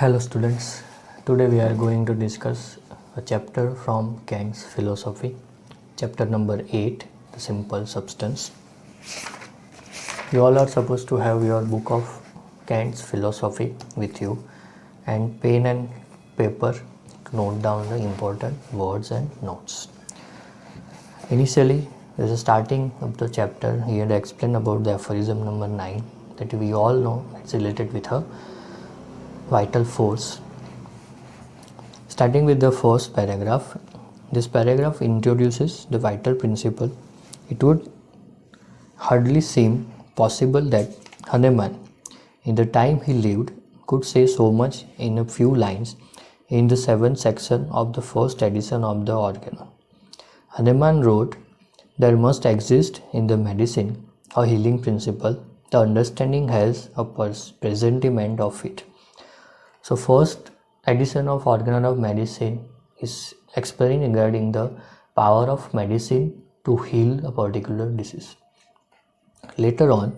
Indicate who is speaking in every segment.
Speaker 1: Hello students, today we are going to discuss a chapter from Kant's philosophy, chapter number 8, the simple substance. You all are supposed to have your book of Kant's philosophy with you and pen and paper to note down the important words and notes. Initially, as a starting of the chapter, he had explained about the aphorism number 9 that we all know it's related with a vital force. Starting with the first paragraph, this paragraph introduces the vital principle. It would hardly seem possible that Hahnemann, in the time he lived, could say so much in a few lines in the 7th section of the first edition of the Organon. Hahnemann wrote, "There must exist in the medicine a healing principle. The understanding has a presentiment of it." So first edition of Organon of Medicine is explaining regarding the power of medicine to heal a particular disease. Later on,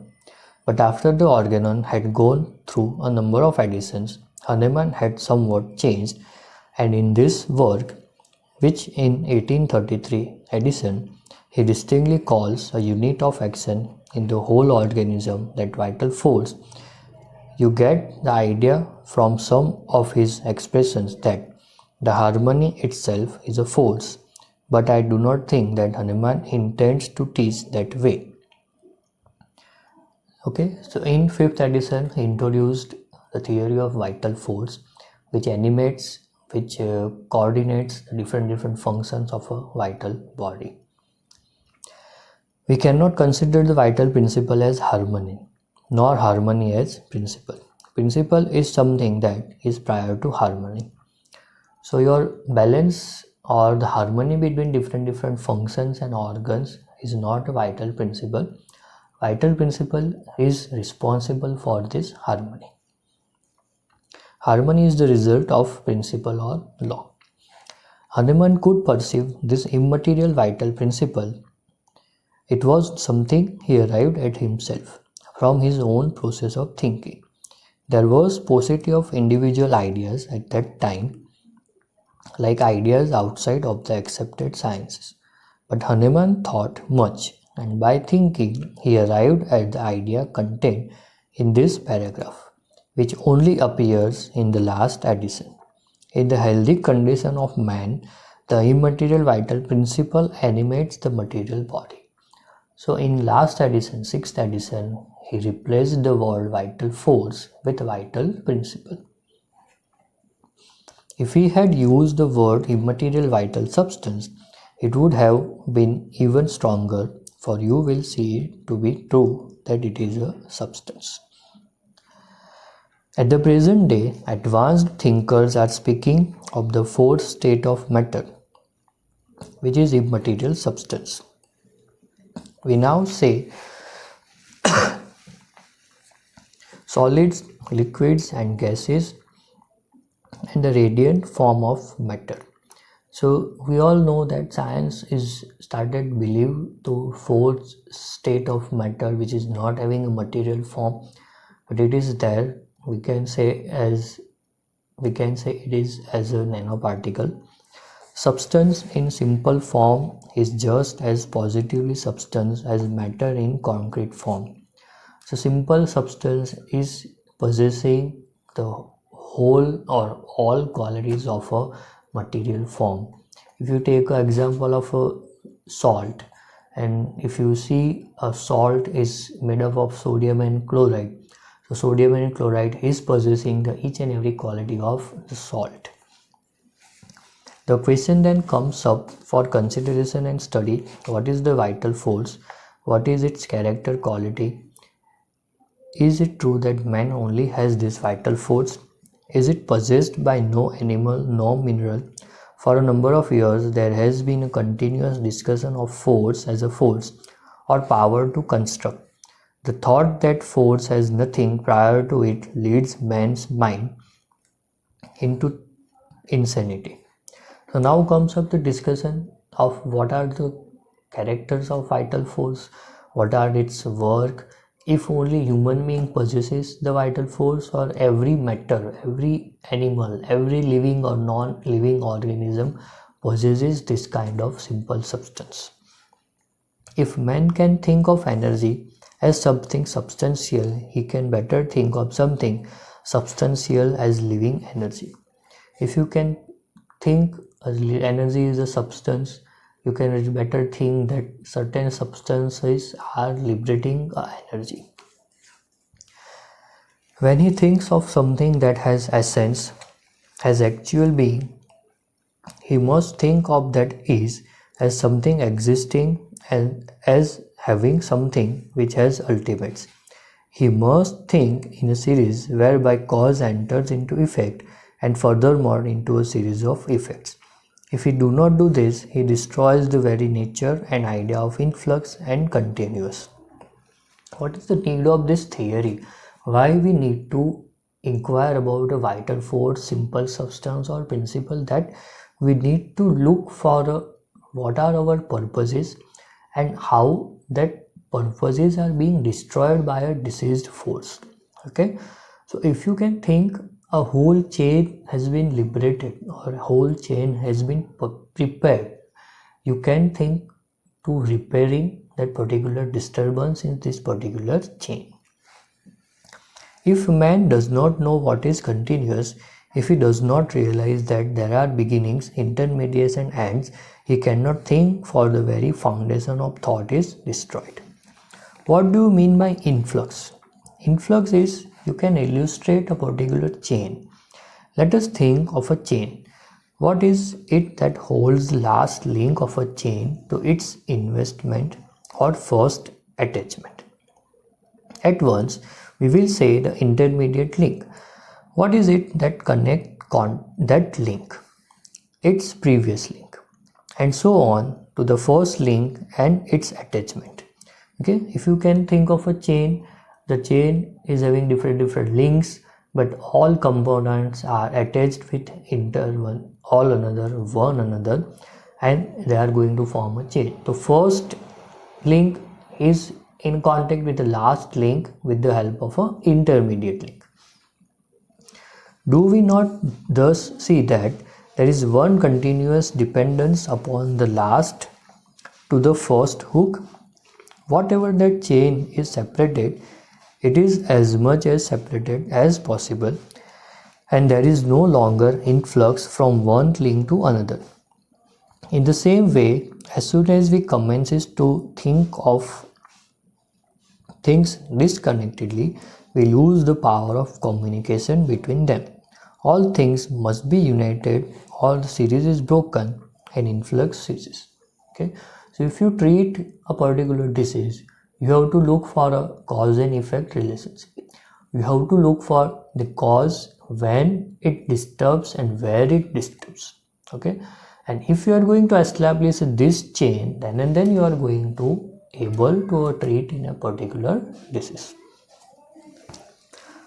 Speaker 1: but after the Organon had gone through a number of editions, Hahnemann had somewhat changed, and in this work, which in 1833 edition, he distinctly calls a unit of action in the whole organism, that vital force. You get the idea from some of his expressions that the harmony itself is a force, but I do not think that Hahnemann intends to teach that way. Okay, so in 5th edition, he introduced the theory of vital force, which animates, which coordinates different functions of a vital body. We cannot consider the vital principle as harmony, nor harmony as principle. Principle is something that is prior to harmony. So your balance or the harmony between different functions and organs is not a vital principle. Vital principle is responsible for this harmony. Harmony is the result of principle or law. Hahnemann could perceive this immaterial vital principle. It was something he arrived at himself from his own process of thinking. There was paucity of individual ideas at that time, like ideas outside of the accepted sciences. But Hahnemann thought much, and by thinking, he arrived at the idea contained in this paragraph, which only appears in the last edition. In the healthy condition of man, the immaterial vital principle animates the material body. So in last edition, 6th edition, he replaced the word vital force with vital principle. If he had used the word immaterial vital substance, it would have been even stronger, for you will see it to be true that it is a substance. At the present day, advanced thinkers are speaking of the fourth state of matter, which is immaterial substance. We now say solids, liquids and gases and the radiant form of matter. So we all know that science is started believe to fourth state of matter, which is not having a material form, but it is there. We can say it is as a nanoparticle. Substance in simple form is just as positively substance as matter in concrete form. So simple substance is possessing the whole or all qualities of a material form. If you take an example of a salt, and if you see a salt is made up of sodium and chloride, so sodium and chloride is possessing the each and every quality of the salt. The question then comes up for consideration and study: what is the vital force? What is its character quality? Is it true that man only has this vital force? Is it possessed by no animal, no mineral? For a number of years, there has been a continuous discussion of force as a force or power to construct. The thought that force has nothing prior to it leads man's mind into insanity. So now comes up the discussion of what are the characters of vital force, what are its work, if only human being possesses the vital force, or every matter, every animal, every living or non-living organism possesses this kind of simple substance. If man can think of energy as something substantial, he can better think of something substantial as living energy. If you can think energy is a substance, you can better think that certain substances are liberating energy. When he thinks of something that has essence, has actual being, he must think of that is as something existing and as having something which has ultimates. He must think in a series whereby cause enters into effect and furthermore into a series of effects. If he do not do this, he destroys the very nature and idea of influx and continuous. What is the need of this theory? Why we need to inquire about a vital force, simple substance or principle? That we need to look for what are our purposes and how that purposes are being destroyed by a diseased force. Okay, so if you can think a whole chain has been liberated or a whole chain has been prepared, you can think to repairing that particular disturbance in this particular chain. If man does not know what is continuous, if he does not realize that there are beginnings, intermediates and ends, he cannot think, for the very foundation of thought is destroyed. What do you mean by influx? Influx is, you can illustrate a particular chain. Let us think of a chain. What is it that holds the last link of a chain to its investment or first attachment? At once, we will say the intermediate link. What is it that connects that link? Its previous link, and so on to the first link and its attachment. Okay, if you can think of a chain, the chain is having different links, but all components are attached with one another, and they are going to form a chain. The first link is in contact with the last link with the help of an intermediate link. Do we not thus see that there is one continuous dependence upon the last to the first hook? Whatever that chain is separated, it is as much as separated as possible, and there is no longer influx from one link to another. In the same way, as soon as we commence to think of things disconnectedly, we lose the power of communication between them. All things must be united, or the series is broken and influx ceases. Okay, so if you treat a particular disease, you have to look for a cause and effect relationship. You have to look for the cause, when it disturbs and where it disturbs. Okay, and if you are going to establish this chain, then and then you are going to able to treat in a particular disease.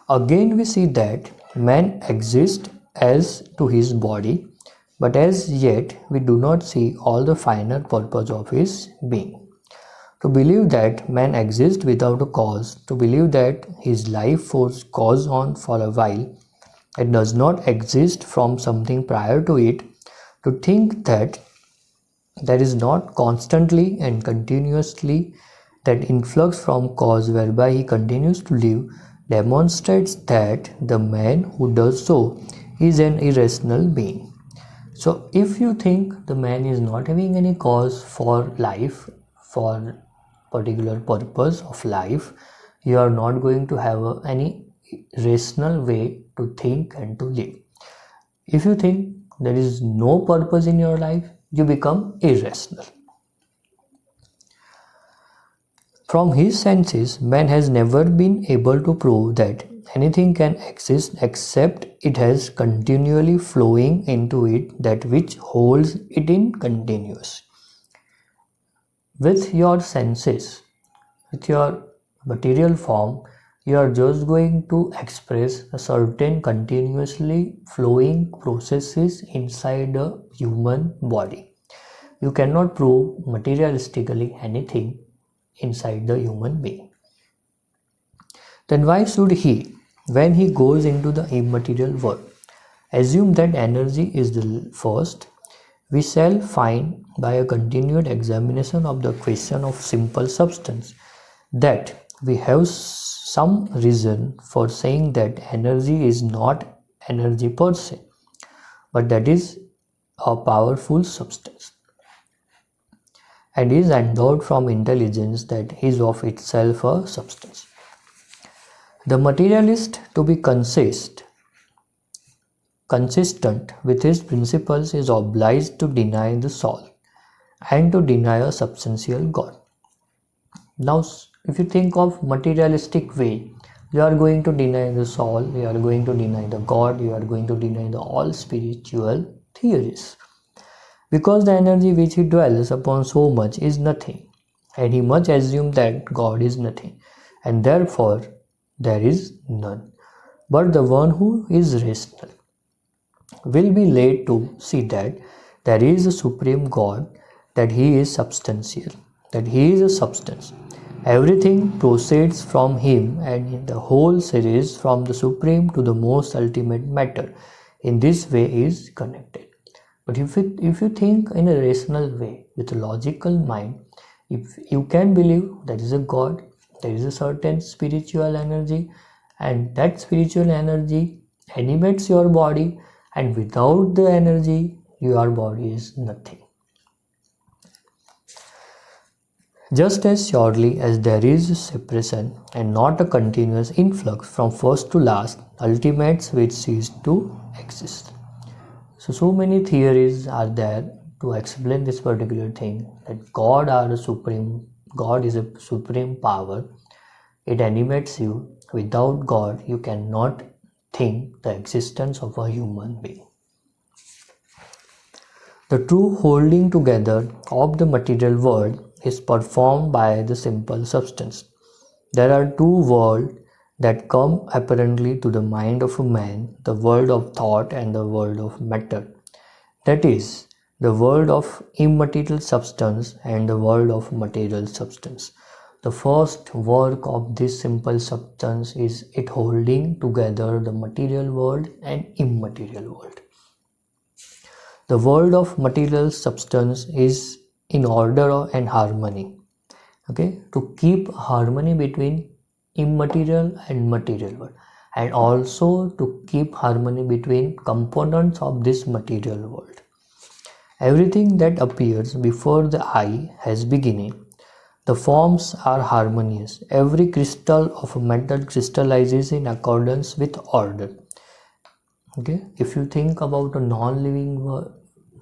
Speaker 1: Again, we see that man exists as to his body, but as yet we do not see all the finer purpose of his being. To believe that man exists without a cause, to believe that his life force goes on for a while, it does not exist from something prior to it, to think that there is not constantly and continuously that influx from cause whereby he continues to live, demonstrates that the man who does so is an irrational being. So if you think the man is not having any cause for life, for particular purpose of life, you are not going to have any rational way to think and to live. If you think there is no purpose in your life, you become irrational. From his senses, man has never been able to prove that anything can exist except it has continually flowing into it that which holds it in continuous. With your senses, with your material form, you are just going to express a certain continuously flowing processes inside a human body. You cannot prove materialistically anything inside the human being. then why should he, when he goes into the immaterial world, assume that energy is the first? We shall find by a continued examination of the question of simple substance that we have some reason for saying that energy is not energy per se, but that is a powerful substance and is endowed from intelligence that is of itself a substance. The materialist, to be consistent with his principles, is obliged to deny the soul and to deny a substantial God. Now, if you think of materialistic way, you are going to deny the soul, you are going to deny the God, you are going to deny the all spiritual theories. Because the energy which he dwells upon so much is nothing, and he must assume that God is nothing, and therefore there is none. But the one who is rational will be led to see that there is a supreme God, that he is substantial, that he is a substance. Everything proceeds from him, and in the whole series from the supreme to the most ultimate matter in this way is connected. But if you think in a rational way, with a logical mind, if you can believe there is a God, there is a certain spiritual energy, and that spiritual energy animates your body, and without the energy, your body is nothing. Just as surely as there is a separation and not a continuous influx from first to last, ultimates which cease to exist. So many theories are there to explain this particular thing, that God is a supreme power. It animates you. Without God, you cannot think the existence of a human being. The true holding together of the material world is performed by the simple substance. There are two worlds that come apparently to the mind of a man, the world of thought and the world of matter. That is, the world of immaterial substance and the world of material substance. The first work of this simple substance is it holding together the material world and immaterial world. The world of material substance is in order and harmony. To keep harmony between immaterial and material world, and also to keep harmony between components of this material world. Everything that appears before the eye has beginning. The forms are harmonious. Every crystal of metal crystallizes in accordance with order. If you think about a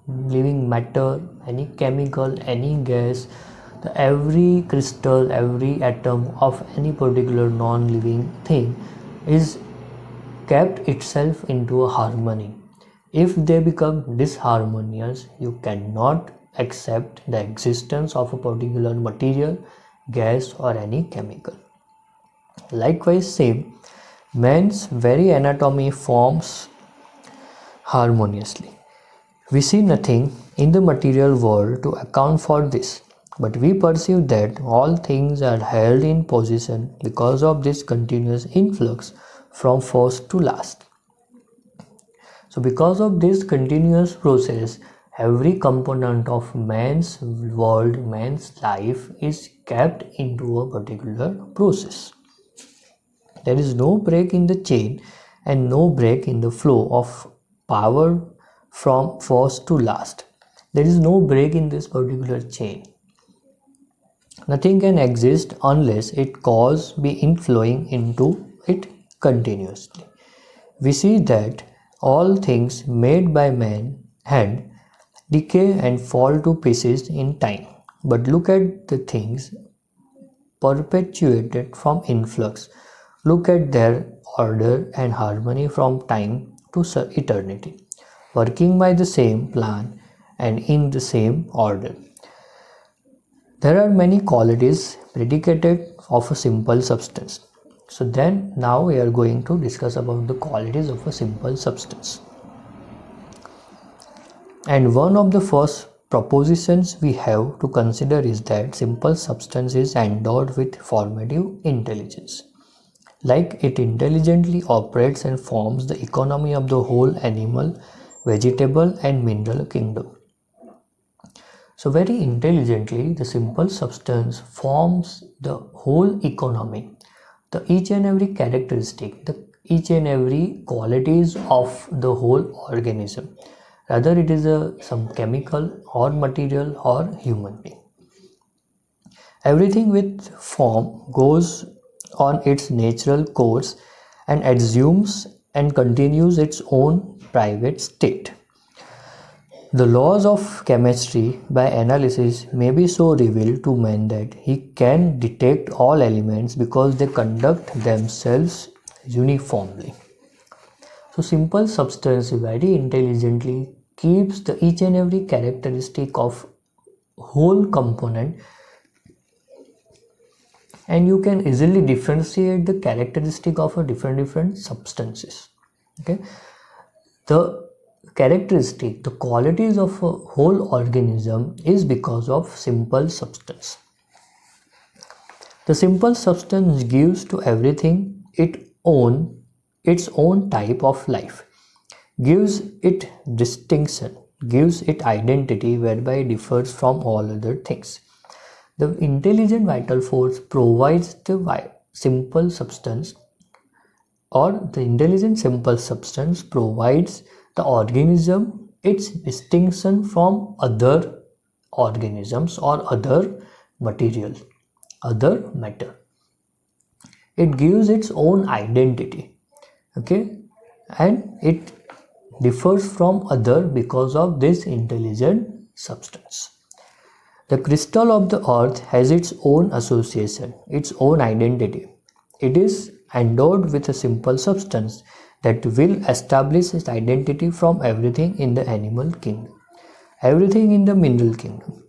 Speaker 1: living matter, any chemical, any gas, every crystal, every atom of any particular non-living thing is kept itself into a harmony. If they become disharmonious, you cannot accept the existence of a particular material, gas, or any chemical. Likewise, same, man's very anatomy forms harmoniously. We see nothing in the material world to account for this, but we perceive that all things are held in position because of this continuous influx from first to last. So because of this continuous process, every component of man's world, man's life is kept into a particular process. There is no break in the chain and no break in the flow of power from first to last. There is no break in this particular chain. Nothing can exist unless it cause be inflowing into it continuously. We see that all things made by man hand decay and fall to pieces in time. But look at the things perpetuated from influx. Look at their order and harmony from time to eternity, working by the same plan and in the same order. There are many qualities predicated of a simple substance. So then now we are going to discuss about the qualities of a simple substance. And one of the first propositions we have to consider is that simple substance is endowed with formative intelligence. like it intelligently operates and forms the economy of the whole animal, vegetable and mineral kingdom. So very intelligently, the simple substance forms the whole economy, the each and every characteristic, the each and every qualities of the whole organism. Rather it is some chemical or material or human being. Everything with form goes on its natural course and assumes and continues its own private state. The laws of chemistry by analysis may be so revealed to man that he can detect all elements because they conduct themselves uniformly. So simple substance very intelligently keeps the each and every characteristic of whole component, and you can easily differentiate the characteristic of a different substances. Okay, the characteristic, the qualities of a whole organism is because of simple substance. The simple substance gives to everything its own type of life, gives it distinction, gives it identity whereby it differs from all other things. The intelligent vital force provides the simple substance, or the intelligent simple substance provides the organism its distinction from other organisms or other material, other matter. It gives its own identity, okay, and it differs from other because of this intelligent substance. The crystal of the earth has its own association, its own identity. It is endowed with a simple substance that will establish its identity from everything in the animal kingdom, everything in the mineral kingdom.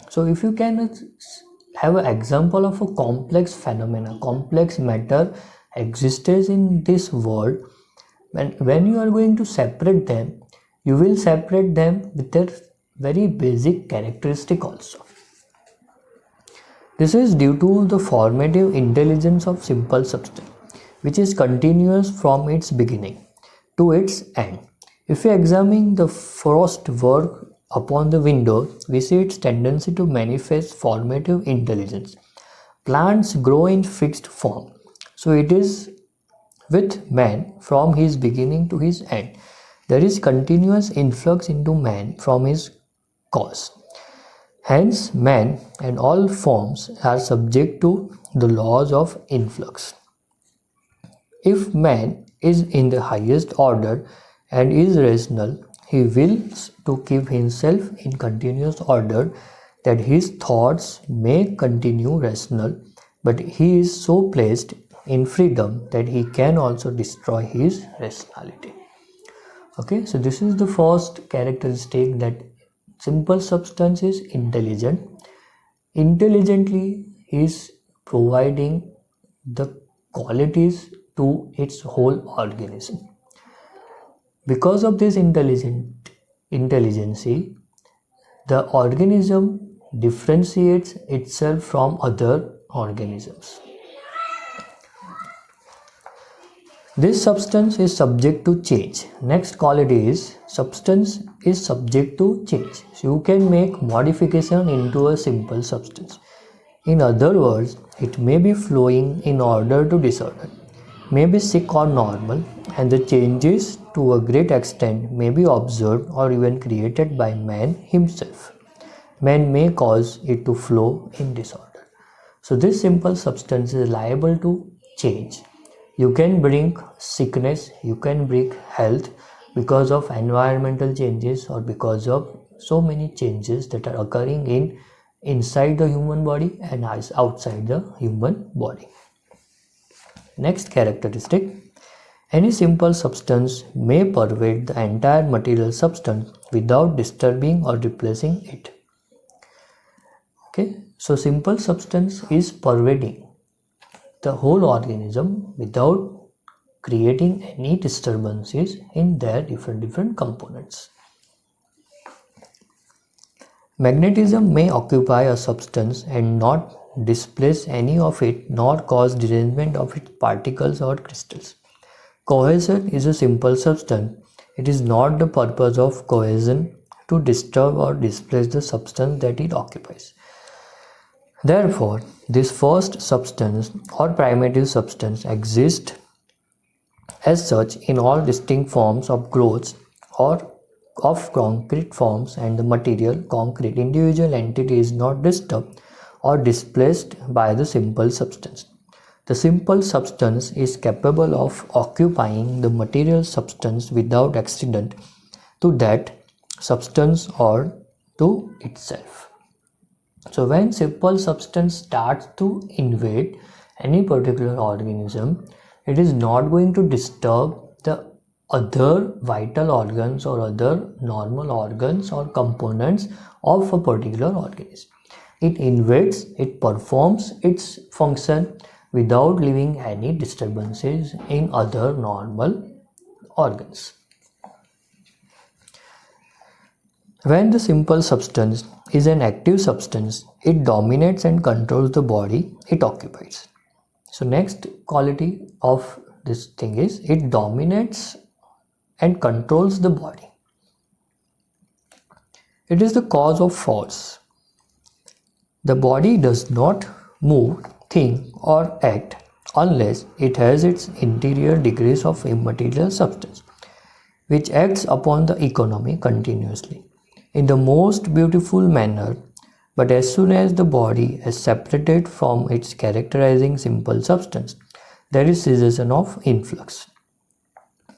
Speaker 1: So if you can have an example of a complex phenomena, complex matter exists in this world, when you are going to separate them, you will separate them with their very basic characteristic also. This is due to the formative intelligence of simple substance, which is continuous from its beginning to its end. If we examine the frost work upon the window, we see its tendency to manifest formative intelligence. Plants grow in fixed form, so it is with man from his beginning to his end. There is continuous influx into man from his cause. Hence, man and all forms are subject to the laws of influx. If man is in the highest order and is rational, he wills to keep himself in continuous order that his thoughts may continue rational, but he is so placed in freedom that he can also destroy his rationality. Okay, so this is the first characteristic, that simple substance is intelligent. Intelligently is providing the qualities to its whole organism. Because of this intelligence, the organism differentiates itself from other organisms. This substance is subject to change. Next quality is substance is subject to change. So you can make modification into a simple substance. In other words, it may be flowing in order to disorder, may be sick or normal, and the changes to a great extent may be observed or even created by man himself. Man may cause it to flow in disorder. So this simple substance is liable to change. You can bring sickness, you can bring health because of environmental changes or because of so many changes that are occurring inside the human body and outside the human body. Next characteristic, any simple substance may pervade the entire material substance without disturbing or replacing it. Okay, so simple substance is pervading the whole organism without creating any disturbances in their different components. Magnetism may occupy a substance and not displace any of it nor cause derangement of its particles or crystals. Cohesion is a simple substance. It is not the purpose of cohesion to disturb or displace the substance that it occupies. Therefore, this first substance or primitive substance exists as such in all distinct forms of growths or of concrete forms, and the material, concrete, individual entity is not disturbed or displaced by the simple substance. The simple substance is capable of occupying the material substance without accident to that substance or to itself. So when simple substance starts to invade any particular organism, it is not going to disturb the other vital organs or other normal organs or components of a particular organism. It invades, it performs its function without leaving any disturbances in other normal organs. When the simple substance is an active substance, it dominates and controls the body it occupies. So next quality of this thing is it dominates and controls the body. It is the cause of force. The body does not move, think or act unless it has its interior degrees of immaterial substance, which acts upon the economy continuously in the most beautiful manner. But as soon as the body is separated from its characterizing simple substance, there is cessation of influx.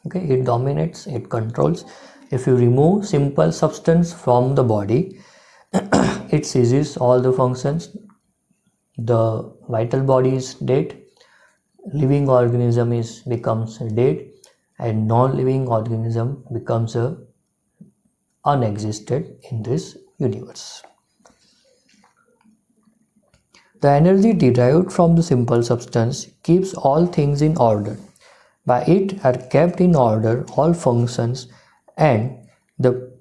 Speaker 1: Okay, it dominates, it controls. If you remove simple substance from the body, it ceases all the functions. The vital body is dead, living organism becomes dead, and non-living organism becomes unexisted in this universe. The energy derived from the simple substance keeps all things in order. By it are kept in order all functions and the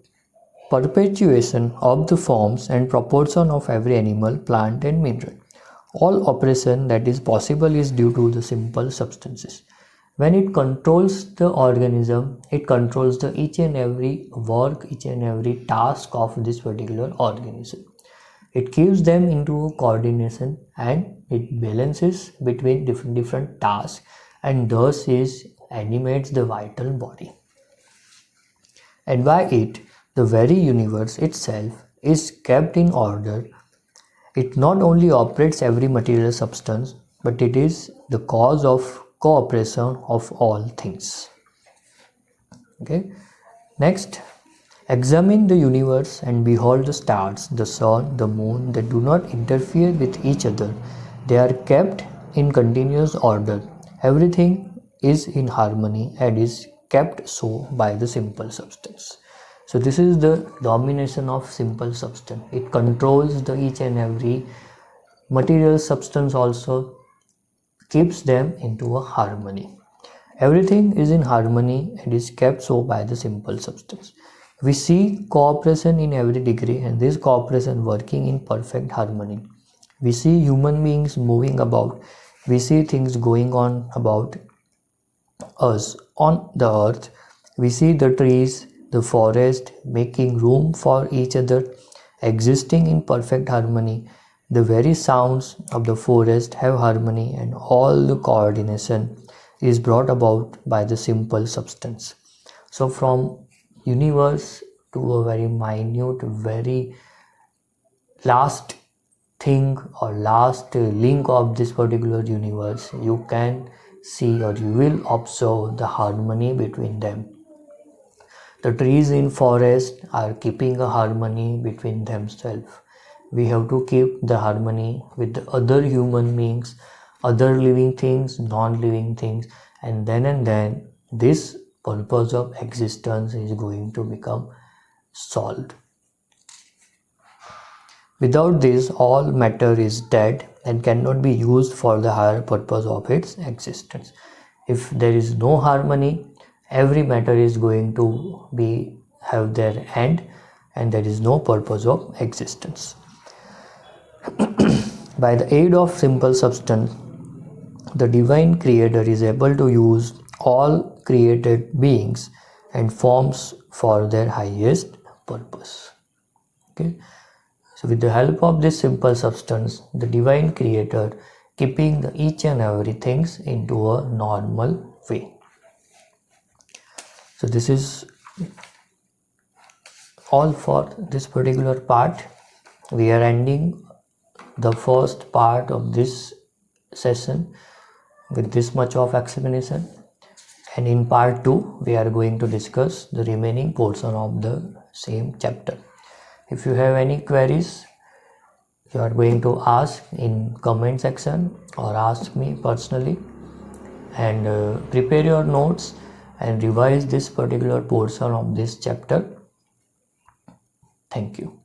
Speaker 1: perpetuation of the forms and proportion of every animal, plant and mineral. All operation that is possible is due to the simple substances. When it controls the organism, it controls the each and every work, each and every task of this particular organism. It keeps them into coordination and it balances between different tasks, and thus animates the vital body. And by it, the very universe itself is kept in order. It not only operates every material substance, but it is the cause of cooperation of all things. Okay. Next, examine the universe and behold the stars, the sun, the moon. They do not interfere with each other. They are kept in continuous order. Everything is in harmony and is kept so by the simple substance. So this is the domination of simple substance. It controls the each and every material substance, also keeps them into a harmony. Everything is in harmony and is kept so by the simple substance. We see cooperation in every degree, and this cooperation working in perfect harmony. We see human beings moving about. We see things going on about us on the earth. We see the trees, the forest making room for each other, existing in perfect harmony. The very sounds of the forest have harmony, and all the coordination is brought about by the simple substance. So from universe to a very minute, very last thing or last link of this particular universe, you can see or you will observe the harmony between them. The trees in forest are keeping a harmony between themselves. We have to keep the harmony with the other human beings, other living things, non-living things, and then this purpose of existence is going to become solved. Without this, all matter is dead and cannot be used for the higher purpose of its existence. If there is no harmony, every matter is going to have their end, and there is no purpose of existence. By the aid of simple substance, the divine creator is able to use all created beings and forms for their highest purpose. Okay. So with the help of this simple substance, the divine creator keeping each and everything into a normal way. So this is all for this particular part. We are ending the first part of this session with this much of explanation, and in part 2 we are going to discuss the remaining portion of the same chapter. If you have any queries, you are going to ask in comment section or ask me personally, and prepare your notes and revise this particular portion of this chapter. Thank you.